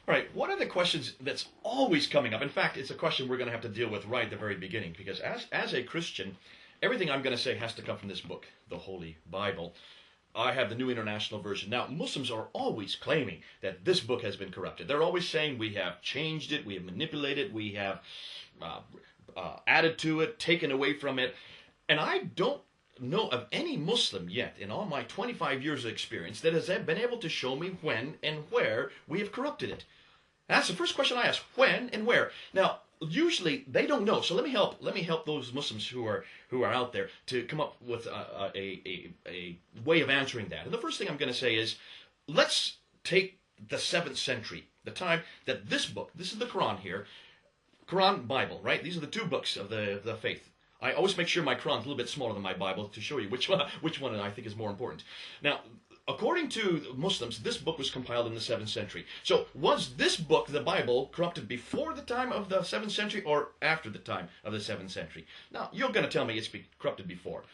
All right, one of the questions that's always coming up, in fact, it's a question we're going to have to deal with right at the very beginning, because as a Christian, everything I'm going to say has to come from this book, the Holy Bible. I have the New International Version. Now, Muslims are always claiming that this book has been corrupted. They're always saying we have changed it, we have manipulated it, we have uh, added to it, taken away from it. And I don't know of any Muslim yet, in all my 25 years of experience, that has been able to show me when and where we have corrupted it. That's the first question I ask: when and where? Now, usually they don't know. So let me help. Let me help those Muslims who are out there to come up with a way of answering that. And the first thing I'm going to say is, let's take the 7th century, the time that this book, this is the Quran here, Quran, Bible, right? These are the two books of the faith. I always make sure my Quran is a little bit smaller than my Bible to show you which one I think is more important. Now, according to Muslims, this book was compiled in the 7th century. So was this book, the Bible, corrupted before the time of the 7th century or after the time of the 7th century? Now, you're going to tell me it's corrupted before.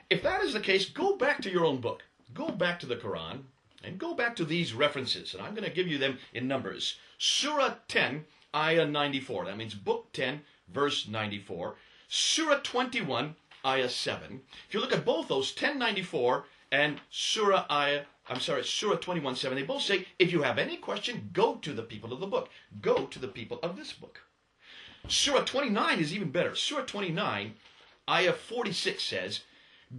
If that is the case, go back to your own book. Go back to the Quran and go back to these references. And I'm going to give you them in numbers. Surah 10, Ayah 94. That means book 10, verse 94. Surah 21, Ayah 7. If you look at both those, 1094 and Surah 21:7, they both say, if you have any question, go to the people of the book. Go to the people of this book. Surah 29 is even better. Surah 29, Ayah 46 says,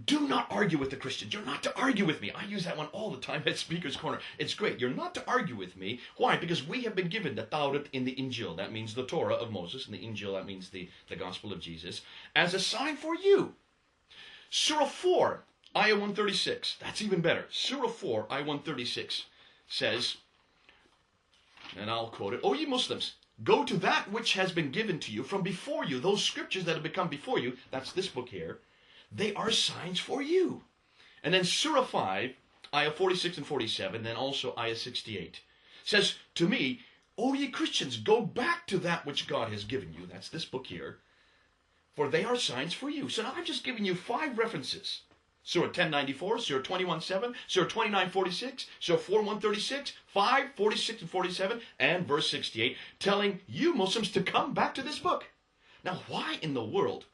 do not argue with the Christians. You're not to argue with me. I use that one all the time at Speaker's Corner. It's great. You're not to argue with me. Why? Because we have been given the Tawrat in the Injil. That means the Torah of Moses. And the Injil, that means the Gospel of Jesus. As a sign for you. Surah 4, Ayah 136. That's even better. Surah 4, Ayah 136 says, and I'll quote it, O ye Muslims, go to that which has been given to you from before you. Those scriptures that have become before you. That's this book here. They are signs for you. And then Surah 5, Ayah 46 and 47, then also Ayah 68, says to me, O ye Christians, go back to that which God has given you. That's this book here. For they are signs for you. So now I've just given you 5 references. Surah 1094, Surah 21:7, Surah 29:46, Surah 4:136, 5, 46 and 47, and verse 68, telling you Muslims to come back to this book. Now, why in the world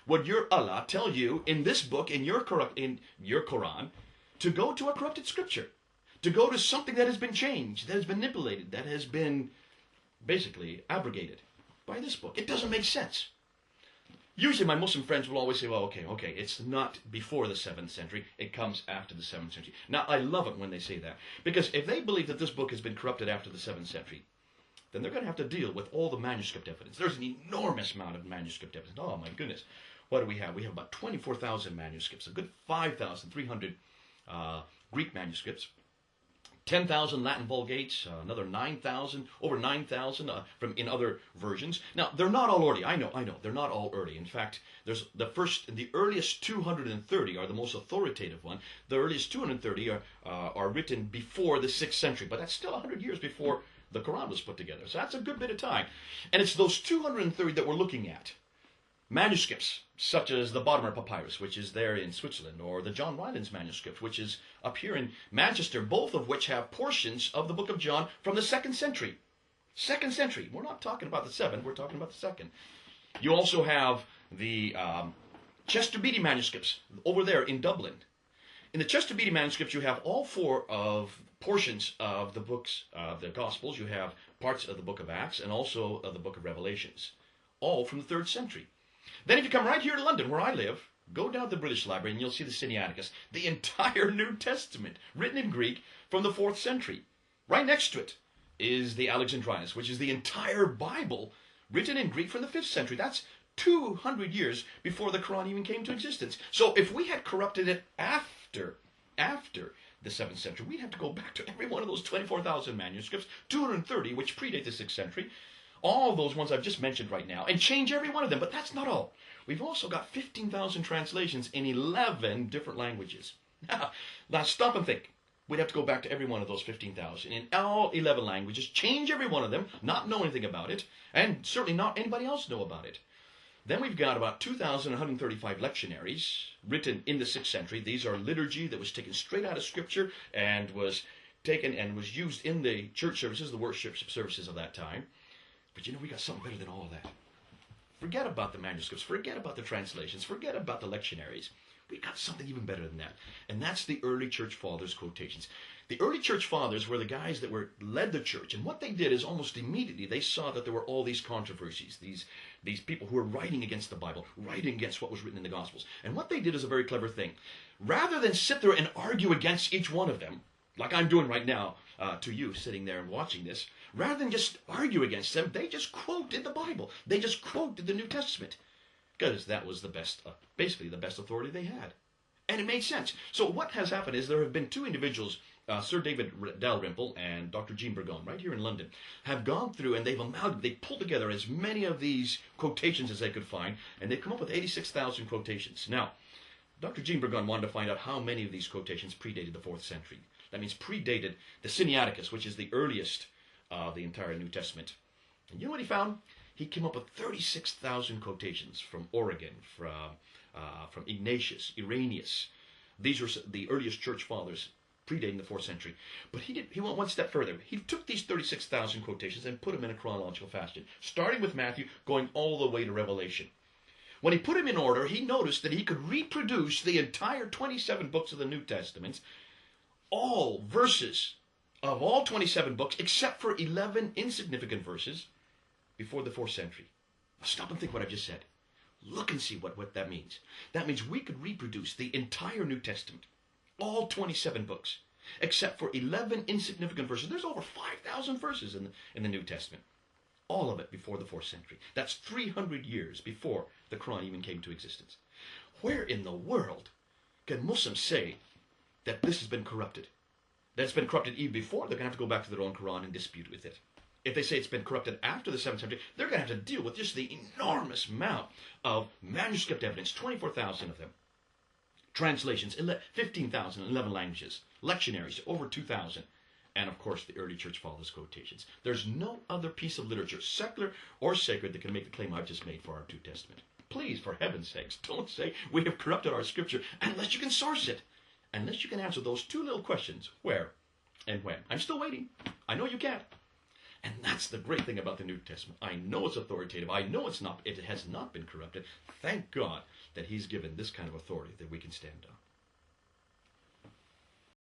would your Allah tell you in this book, in your Quran, to go to a corrupted scripture? To go to something that has been changed, that has been manipulated, that has been basically abrogated by this book? It doesn't make sense. Usually my Muslim friends will always say, well, okay, it's not before the 7th century, it comes after the 7th century. Now, I love it when they say that, because if they believe that this book has been corrupted after the 7th century, then they're going to have to deal with all the manuscript evidence. There's an enormous amount of manuscript evidence. Oh, my goodness. What do we have? We have about 24,000 manuscripts, a good 5,300 Greek manuscripts, 10,000 Latin Vulgates, another 9,000, over 9,000 from in other versions. Now, they're not all early. I know, they're not all early. In fact, there's the earliest 230 are the most authoritative one. The earliest 230 are written before the 6th century, but that's still 100 years before the Quran was put together. So that's a good bit of time. And it's those 230 that we're looking at. Manuscripts, such as the Bodmer Papyrus, which is there in Switzerland, or the John Rylands manuscript, which is up here in Manchester, both of which have portions of the book of John from the 2nd century. 2nd century. We're not talking about the 7th, we're talking about the 2nd. You also have the Chester Beatty manuscripts over there in Dublin. In the Chester Beatty manuscripts, you have all 4 of portions of the books of the Gospels. You have parts of the book of Acts and also of the book of Revelations, all from the 3rd century. Then if you come right here to London, where I live, go down to the British Library and you'll see the Sinaiticus, the entire New Testament, written in Greek from the 4th century. Right next to it is the Alexandrinus, which is the entire Bible written in Greek from the 5th century. That's 200 years before the Quran even came to existence. So if we had corrupted it after the 7th century, we'd have to go back to every one of those 24,000 manuscripts, 230 which predate the 6th century, all those ones I've just mentioned right now, and change every one of them. But that's not all. We've also got 15,000 translations in 11 different languages. Now stop and think. We'd have to go back to every one of those 15,000 in all 11 languages, change every one of them, not know anything about it, and certainly not anybody else know about it. Then we've got about 2,135 lectionaries written in the 6th century. These are liturgy that was taken straight out of Scripture and was taken and was used in the church services, the worship services of that time. But we got something better than all of that. Forget about the manuscripts. Forget about the translations. Forget about the lectionaries. We got something even better than that. And that's the early church fathers' quotations. The early church fathers were the guys that led the church. And what they did is almost immediately they saw that there were all these controversies, these people who were writing against the Bible, writing against what was written in the Gospels. And what they did is a very clever thing. Rather than sit there and argue against each one of them, like I'm doing right now to you sitting there and watching this, rather than just argue against them, they just quoted the Bible. They just quoted the New Testament. Because that was the best, basically the best authority they had. And it made sense. So what has happened is there have been two individuals, Sir David Dalrymple and Dr. Jean Burgon, right here in London, have gone through and they pulled together as many of these quotations as they could find, and they've come up with 86,000 quotations. Now, Dr. Jean Burgon wanted to find out how many of these quotations predated the 4th century. That means predated the Sinaiticus, which is the earliest of the entire New Testament. And you know what he found? He came up with 36,000 quotations from Origen, from Ignatius, Irenaeus. These were the earliest church fathers predating the 4th century. But he went one step further. He took these 36,000 quotations and put them in a chronological fashion, starting with Matthew, going all the way to Revelation. When he put them in order, he noticed that he could reproduce the entire 27 books of the New Testament, all verses of all 27 books, except for 11 insignificant verses, before the 4th century. Now stop and think what I've just said. Look and see what that means. That means we could reproduce the entire New Testament, all 27 books, except for 11 insignificant verses. There's over 5,000 verses in the New Testament. All of it before the 4th century. That's 300 years before the Quran even came to existence. Where in the world can Muslims say that this has been corrupted? That it's been corrupted even before? They're going to have to go back to their own Quran and dispute with it. If they say it's been corrupted after the 7th century, they're going to have to deal with just the enormous amount of manuscript evidence, 24,000 of them. Translations, 15,000 in 11 languages. Lectionaries, over 2,000. And of course, the early church fathers' quotations. There's no other piece of literature, secular or sacred, that can make the claim I've just made for our New Testament. Please, for heaven's sakes, don't say we have corrupted our scripture unless you can source it. Unless you can answer those two little questions, where and when. I'm still waiting. I know you can't. And that's the great thing about the New Testament. I know it's authoritative. I know it has not been corrupted. Thank God that He's given this kind of authority that we can stand on.